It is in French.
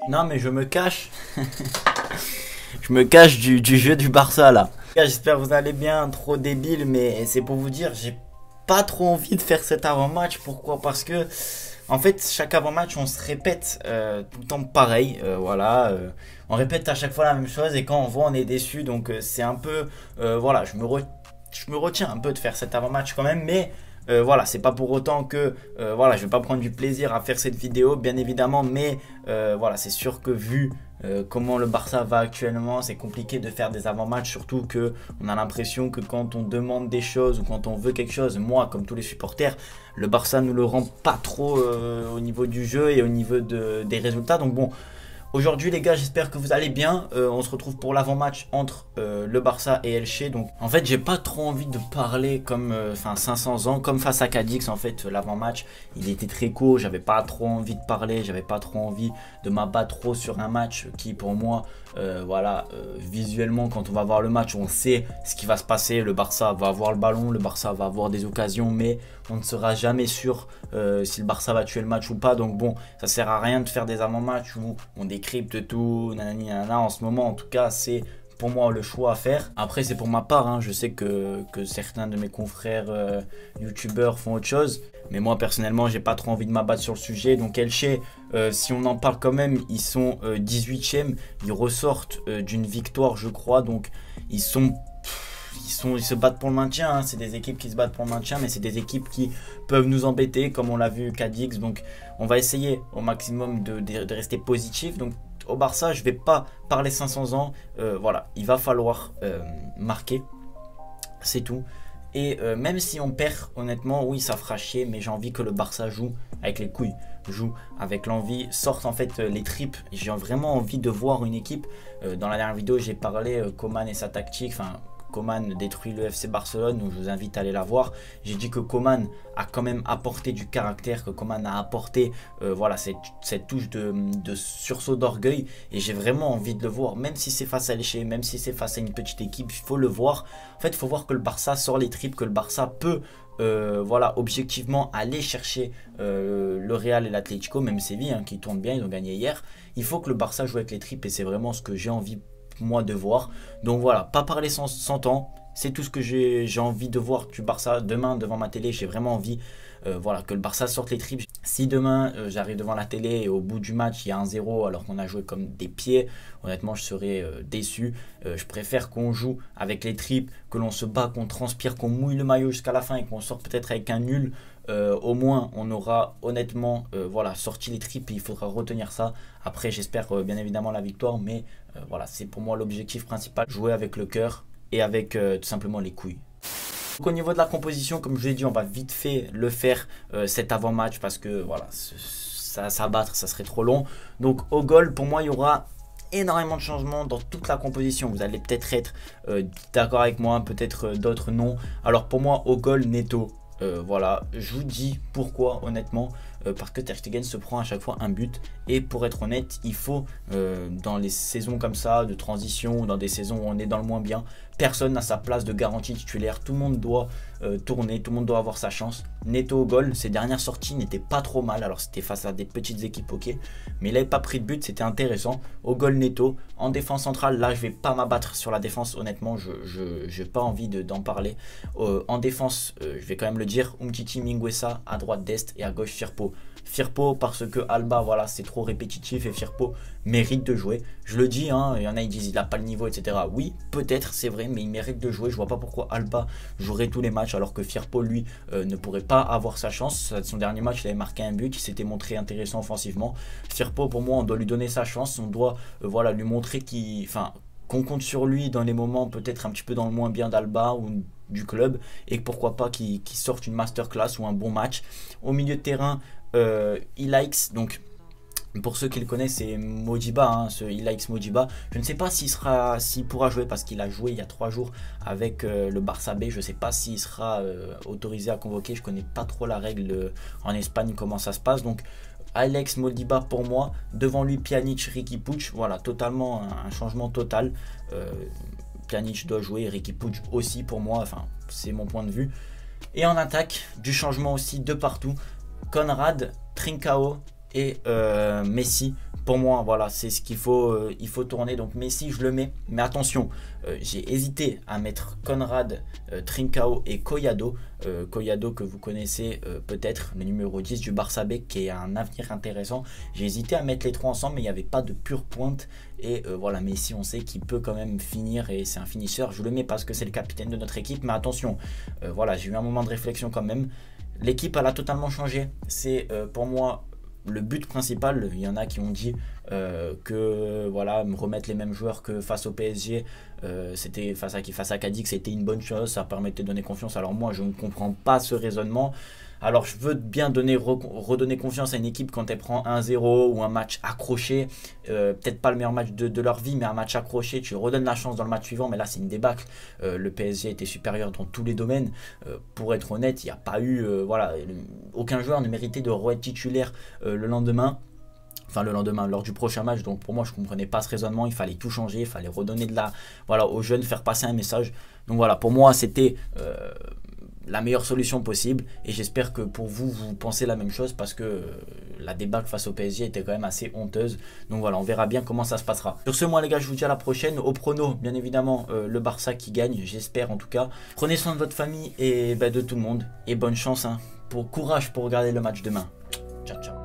Non mais je me cache. Je me cache du jeu du Barça là. J'espère que vous allez bien, trop débile, mais c'est pour vous dire, j'ai pas trop envie de faire cet avant-match. Pourquoi? Parce que en fait, chaque avant-match, on se répète tout le temps pareil. Voilà, on répète à chaque fois la même chose et quand on voit, on est déçu. Donc c'est un peu, voilà, je me retiens un peu de faire cet avant-match quand même, mais voilà, c'est pas pour autant que voilà, je vais pas prendre du plaisir à faire cette vidéo, bien évidemment, mais voilà, c'est sûr que vu comment le Barça va actuellement, c'est compliqué de faire des avant-matchs, surtout que on a l'impression que quand on demande des choses ou quand on veut quelque chose, moi comme tous les supporters, le Barça nous le rend pas trop au niveau du jeu et au niveau des résultats. Donc bon, aujourd'hui les gars, j'espère que vous allez bien. On se retrouve pour l'avant-match entre le Barça et Elche. Donc en fait j'ai pas trop envie de parler comme 500 ans, comme face à Cadix. En fait l'avant-match il était très court, j'avais pas trop envie de parler, j'avais pas trop envie de m'abattre trop sur un match qui pour moi voilà, visuellement quand on va voir le match on sait ce qui va se passer. Le Barça va avoir le ballon, le Barça va avoir des occasions, mais on ne sera jamais sûr si le Barça va tuer le match ou pas. Donc bon, ça sert à rien de faire des avant-matchs où on décrypte tout, nanani nanana. En ce moment en tout cas c'est pour moi le choix à faire. Après c'est pour ma part, hein. Je sais que certains de mes confrères youtubeurs font autre chose, mais moi personnellement j'ai pas trop envie de m'abattre sur le sujet. Donc Elche, si on en parle quand même, ils sont 18e, ils ressortent d'une victoire je crois, donc ils se battent pour le maintien, hein. C'est des équipes qui se battent pour le maintien, mais c'est des équipes qui peuvent nous embêter comme on l'a vu Cadix. Donc on va essayer au maximum de rester positif. Donc au Barça je vais pas parler 500 ans, voilà, il va falloir marquer, c'est tout. Et même si on perd, honnêtement, oui, ça fera chier, mais j'ai envie que le Barça joue avec les couilles, joue avec l'envie, sorte en fait les tripes. J'ai vraiment envie de voir une équipe. Dans la dernière vidéo, j'ai parlé Koeman et sa tactique, enfin, Koeman détruit le FC Barcelone, donc je vous invite à aller la voir. J'ai dit que Koeman a quand même apporté du caractère, que Koeman a apporté voilà, cette touche de sursaut d'orgueil, et j'ai vraiment envie de le voir, même si c'est face à Elche, même si c'est face à une petite équipe, il faut le voir. En fait, il faut voir que le Barça sort les tripes, que le Barça peut voilà, objectivement aller chercher le Real et l'Atlético, même Séville hein, qui tournent bien, ils ont gagné hier. Il faut que le Barça joue avec les tripes et c'est vraiment ce que j'ai envie moi de voir. Donc voilà, pas parler sans temps, c'est tout ce que j'ai envie de voir du Barça demain devant ma télé. J'ai vraiment envie voilà, que le Barça sorte les tripes. Si demain j'arrive devant la télé et au bout du match il y a un 0 alors qu'on a joué comme des pieds, honnêtement je serais déçu. Je préfère qu'on joue avec les tripes, que l'on se bat, qu'on transpire, qu'on mouille le maillot jusqu'à la fin et qu'on sorte peut-être avec un nul. Au moins on aura honnêtement voilà, sorti les tripes et il faudra retenir ça. Après j'espère bien évidemment la victoire, mais voilà, c'est pour moi l'objectif principal, jouer avec le cœur et avec tout simplement les couilles. Donc au niveau de la composition, comme je vous l'ai dit, on va vite fait le faire cet avant-match parce que voilà, ça s'abattre, ça serait trop long. Donc au goal, pour moi, il y aura énormément de changements dans toute la composition. Vous allez peut-être être d'accord avec moi, peut-être d'autres non. Alors pour moi, au goal, Neto. Voilà, je vous dis pourquoi honnêtement, parce que Ter Stegen se prend à chaque fois un but et pour être honnête il faut dans les saisons comme ça de transition ou dans des saisons où on est dans le moins bien, personne n'a sa place de garantie titulaire, tout le monde doit tourner, tout le monde doit avoir sa chance. Neto au goal, ses dernières sorties n'étaient pas trop mal, alors c'était face à des petites équipes ok, mais il n'avait pas pris de but, c'était intéressant. Au goal Neto, en défense centrale, là je vais pas m'abattre sur la défense honnêtement, je n'ai pas envie d'en parler. En défense, je vais quand même le dire, Umtiti, Mingueza, à droite Dest et à gauche Firpo. Firpo parce que Alba voilà c'est trop répétitif et Firpo mérite de jouer. Je le dis, hein, il y en a ils disent il n'a pas le niveau etc. Oui peut-être c'est vrai, mais il mérite de jouer. Je vois pas pourquoi Alba jouerait tous les matchs alors que Firpo lui ne pourrait pas avoir sa chance. Son dernier match il avait marqué un but, il s'était montré intéressant offensivement. Firpo pour moi on doit lui donner sa chance, on doit voilà, lui montrer qu'on compte sur lui dans les moments peut-être un petit peu dans le moins bien d'Alba ou du club, et pourquoi pas qu'il sorte une masterclass ou un bon match. Au milieu de terrain, Ilaix, donc pour ceux qui le connaissent c'est Modiba, hein, ce Ilaix Modiba. Je ne sais pas s'il pourra jouer parce qu'il a joué il y a 3 jours avec le Barça B. Je ne sais pas s'il sera autorisé à convoquer, je connais pas trop la règle en Espagne comment ça se passe. Donc Alex Modiba pour moi, devant lui Pjanic, Riqui Puig, voilà, totalement un changement total. Pjanic doit jouer, Riqui Puig aussi pour moi, enfin c'est mon point de vue. Et en attaque, du changement aussi de partout. Konrad, Trincao, et Messi. Pour moi, voilà, c'est ce qu'il faut, il faut tourner. Donc Messi, je le mets. Mais attention, j'ai hésité à mettre Conrad, Trincao et Collado. Collado que vous connaissez peut-être, le numéro 10 du Barça B, qui a un avenir intéressant. J'ai hésité à mettre les trois ensemble, mais il n'y avait pas de pure pointe. Et voilà, Messi, on sait qu'il peut quand même finir et c'est un finisseur. Je le mets parce que c'est le capitaine de notre équipe. Mais attention, voilà, j'ai eu un moment de réflexion quand même. L'équipe, elle a totalement changé. C'est pour moi le but principal. Il y en a qui ont dit que voilà, me remettre les mêmes joueurs que face au PSG, c'était face à Cadix, c'était une bonne chose, ça permettait de donner confiance. Alors moi, je ne comprends pas ce raisonnement. Alors je veux bien redonner confiance à une équipe quand elle prend 1-0 ou un match accroché, peut-être pas le meilleur match de leur vie, mais un match accroché, tu redonnes la chance dans le match suivant. Mais là c'est une débâcle. Le PSG était supérieur dans tous les domaines. Pour être honnête, il n'y a pas eu, voilà, aucun joueur ne méritait de re-être titulaire le lendemain. Enfin le lendemain, lors du prochain match. Donc pour moi, je ne comprenais pas ce raisonnement. Il fallait tout changer, il fallait redonner voilà, aux jeunes, faire passer un message. Donc voilà, pour moi c'était la meilleure solution possible, et j'espère que pour vous, vous pensez la même chose, parce que la débâcle face au PSG était quand même assez honteuse. Donc voilà, on verra bien comment ça se passera. Sur ce, moi les gars, je vous dis à la prochaine. Au prono, bien évidemment, le Barça qui gagne, j'espère en tout cas. Prenez soin de votre famille et de tout le monde, et bonne chance, hein, courage pour regarder le match demain. Ciao ciao.